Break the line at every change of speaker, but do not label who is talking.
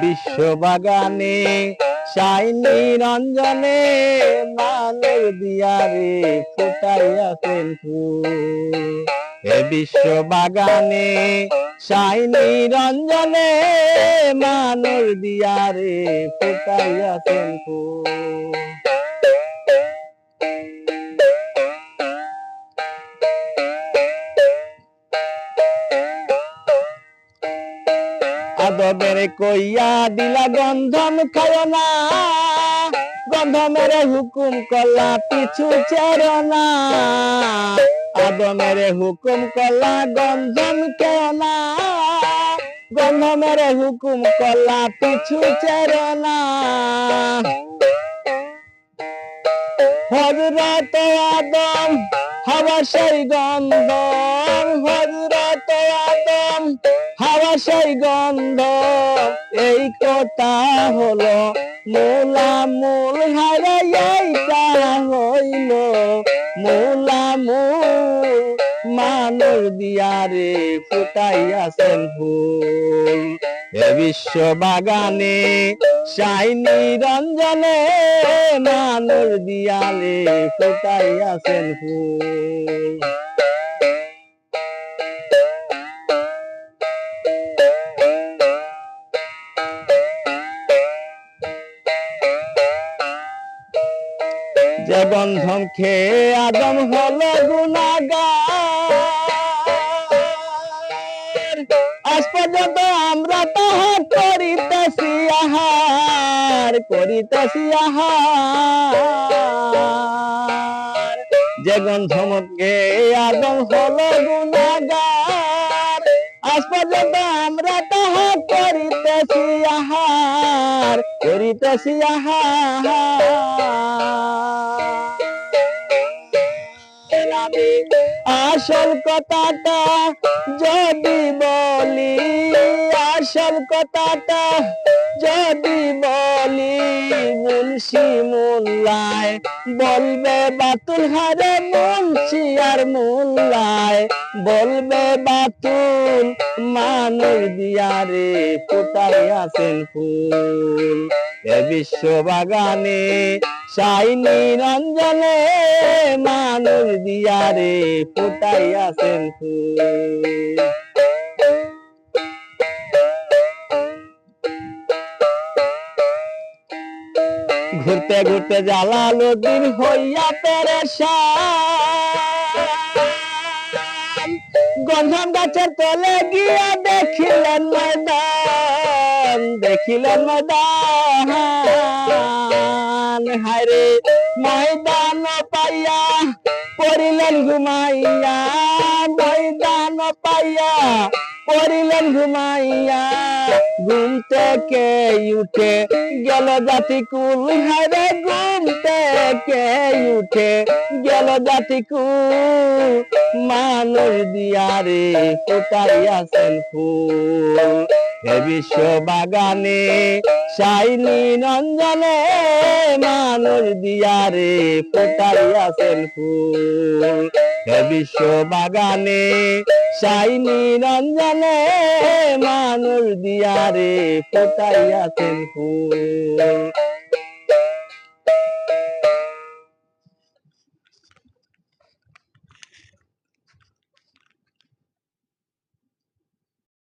বিশ্ব বাগানে সাই নিরঞ্জনে মানব দিয়ারে ফুটাইয়াছেন ফুল। বিশ্ব বাগানে সাই নিরঞ্জনে মানব দিয়ারে ফুটাইয়াছেন ফুল। আদবের কইয়া দিলা গন্ধম খায় না, গন্ধমের হুকুম করলা পিছু ছেড়ো না। আদমের হুকুম করলা গন্ধম খেও না, গন্ধমের হুকুম করলা পিছু ছেড়ো না। হযরত আদম হাওয়া সেই গন্ধ, হযরত আদম হাওয়া সেই গন্ধ। এই কথা হলো মূলামূল, হারে এইটা হইল মূলামূল। মানব দিয়ারে ফুটাইয়াছেন ফুল। বিশ্ব বাগানে সাই নিরঞ্জনে মানব দিয়ালে ফুটাইয়াছেন ফুল। যে গন্ধম খেয়ে আদম হলো গুনাহগার, আজ পর্যন্ত আমরা তাহার করিতেছি আহার, করিতেছি আহার। যে গন্ধম খেয়ে আদম হলো গুনাহগার, আজ পর্যন্ত আমরা তাহার করিতেছি আহার, করিতেছি আহার। আসল কথাটা যদি বলি, আসল কথাটা যদি বলি, মুন্সি মোল্লায় বলবে বাতুল, হারে মুন্সি আর মোল্লায় বলবে বাতুল। মানব দিয়ারে ফুটাইয়াছেন ফুল। বিশ্ব বাগানে সাই নিরঞ্জনে মানব দিয়ারে ফুটাইয়াছেন ফুল। ঘুরতে ঘুরতে জালালউদ্দিন হইয়া পেরেশান, গন্ধম গাছের তলে গিয়া দেখিলেন ময়দান, দেখিলেন ময়দান। হায়রে ময়দান পাইয়া পড়িলেন ঘুমাইয়া, ময়দান পাইয়া পড়িলেন ঘুমাইয়া। ঘুম থেকে উঠে গেল জাতিকুল, হায়রে ঘুম থেকে উঠে গেল জাতিকুল। মানব দিয়ারে ফুটাইয়াছেন ফুল। বিশ্ব বাগানে সাই নিরঞ্জনে মানব দিয়ারে ফুটাইয়াছেন ফুল। বিশ্ব বাগানে সাই নিরঞ্জনে মানব দিয়ারে ফুটাইয়াছেন ফুল।